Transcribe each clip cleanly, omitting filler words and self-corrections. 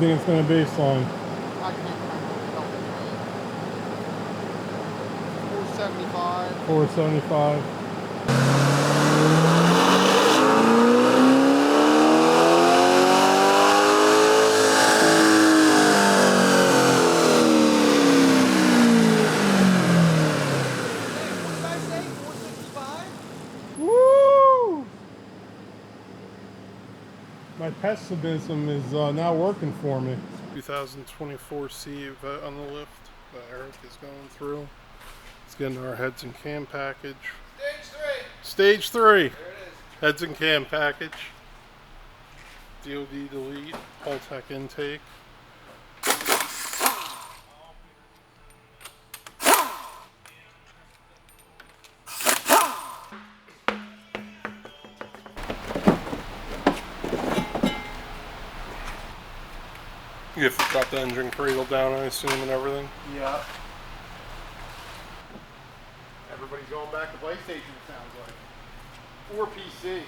think it's going to baseline? I can get 475. 475. My pessimism is now working for me. 2024 C8 Vet on the lift that Eric is going through. Let's get into our heads and cam package. Stage 3! Stage 3! There it is. Heads and cam package. DOD delete. Holtec intake. You have got the engine cradle down, I assume, and everything? Yeah. Everybody's going back to PlayStation, it sounds like. Or PC.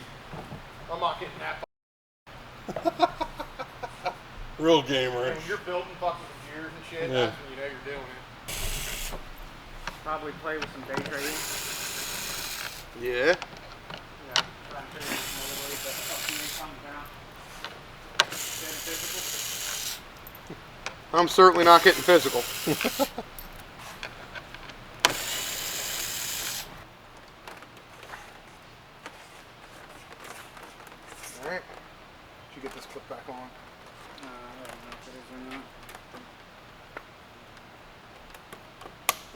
I'm not getting that. Real gamer. When you're building fucking computers and shit, yeah. That's when you know you're doing it. Probably play with some day trading. Yeah. Yeah, try and figure out some other ways that LCA comes down. Getting physical. I'm certainly not getting physical. Alright. Did you get this clip back on? I don't know if it is or not.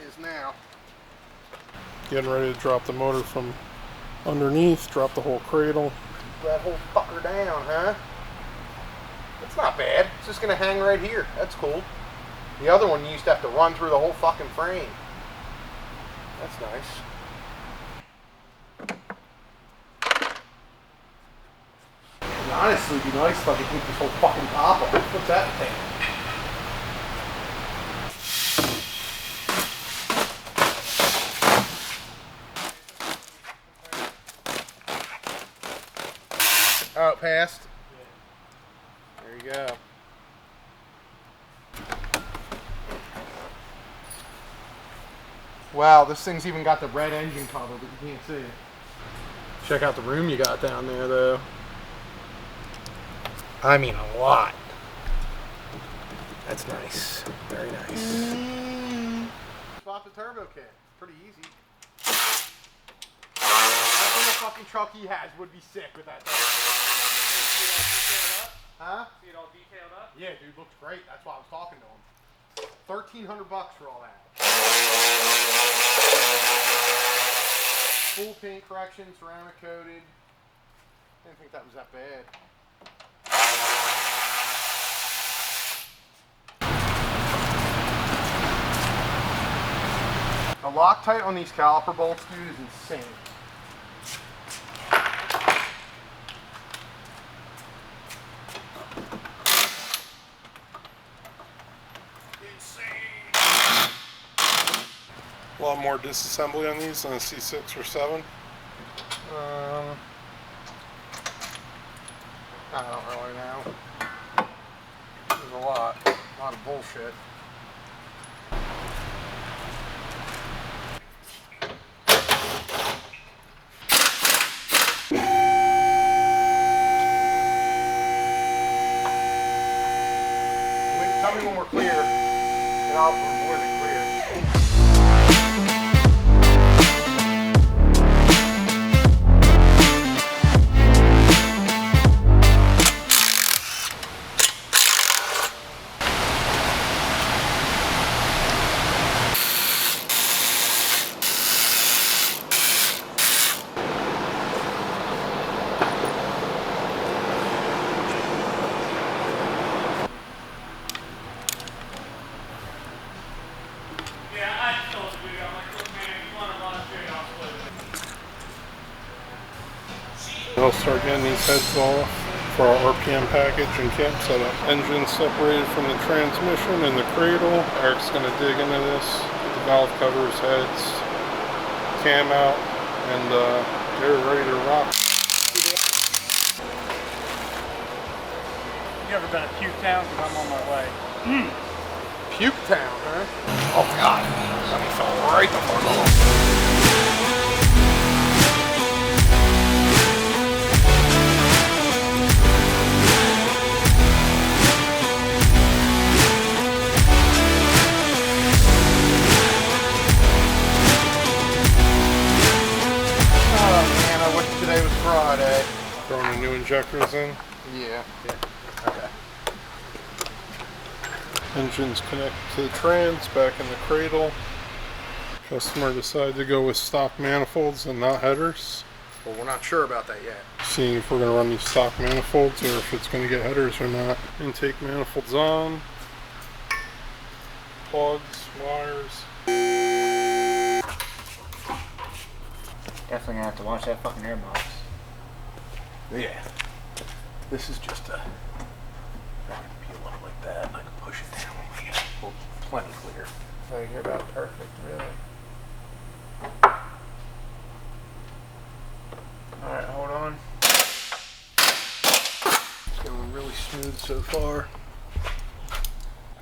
Is now. Getting ready to drop the motor from underneath, drop the whole cradle. That whole fucker down, huh? It's not bad. It's just going to hang right here. That's cool. The other one you used to have to run through the whole fucking frame. That's nice. And honestly, it'd be nice if I could take this whole fucking top off. What's that thing? Oh, it passed? There you go. Wow, this thing's even got the red engine cover, but you can't see it. Check out the room you got down there, though. I mean, a lot. That's nice. Very nice. Swap the turbo kit. Pretty easy. Having the fucking truck he has would be sick with that turbo. Huh? See it all detailed up? Yeah, dude, looks great. That's why I was talking to him. $1,300 for all that. Full paint correction, ceramic coated. Didn't think that was that bad. The Loctite on these caliper bolts, dude, is insane. A lot more disassembly on these than a C6 or 7. I don't really know. There's a lot of bullshit. Tell me when we're clear, and I'll be more than clear. I'll start getting these heads off for our RPM package and camp setup. Engine separated from the transmission and the cradle. Eric's going to dig into this, get the valve covers, heads, cam out, and they're ready to rock. You ever been to Puke Town? Because I'm on my way. Puke Town, huh? Oh God, let me fall right the fuck off. Oh man, I wish today was Friday. Throwing the new injectors in. Yeah. Okay. Engines connect to the trans, back in the cradle. Customer decided to go with stock manifolds and not headers. Well, we're not sure about that yet. Seeing if we're going to run these stock manifolds or if it's going to get headers or not. Intake manifolds on. Plugs, wires. Definitely gonna have to watch that fucking airbox. Yeah. This is just a. I can peel up like that. I can push it down. Well, plenty clear. Oh, you're about perfect, really. Alright, hold on. It's going really smooth so far.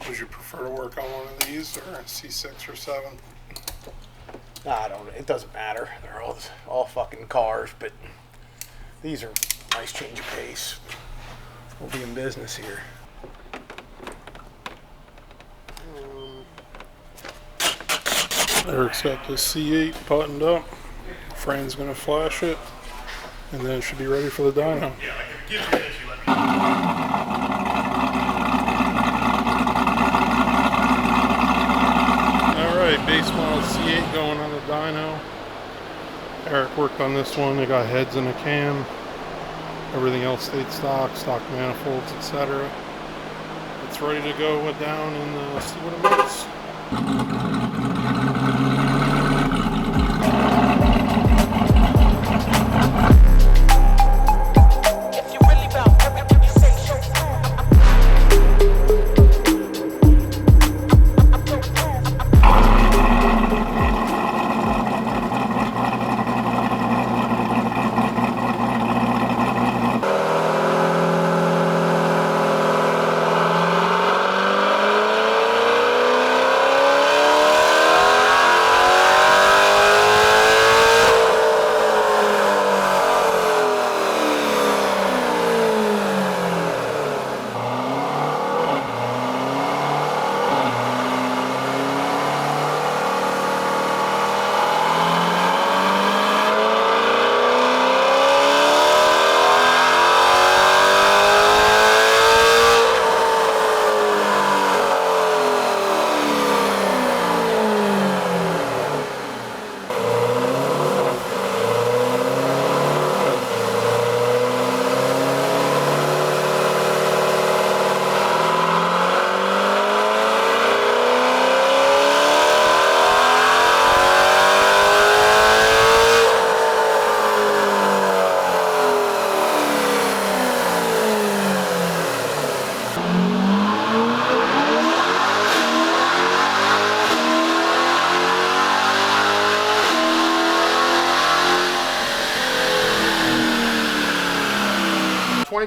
Would you prefer to work on one of these or a C6 or 7? I don't. It doesn't matter. They're all fucking cars, but these are a nice change of pace. We'll be in business here. Eric's got the C8 buttoned up. Fran's gonna flash it, and then it should be ready for the dyno. Alright, base model C8 going on the dyno. Eric worked on this one. They got heads and a cam. Everything else stayed stock manifolds, etc. It's ready to go down and see what it makes.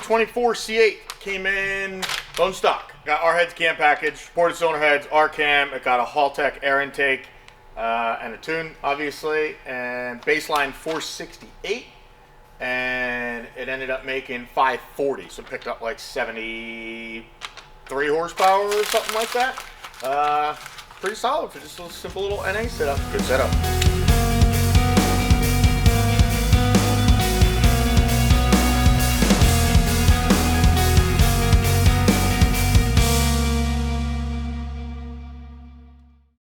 .24 C8 came in bone stock. Got our heads cam package, ported cylinder heads, R cam. It got a Haltech air intake and a tune, obviously, and baseline 468, and it ended up making 540. So it picked up like 73 horsepower or something like that. Pretty solid for just a simple little NA setup. Good setup.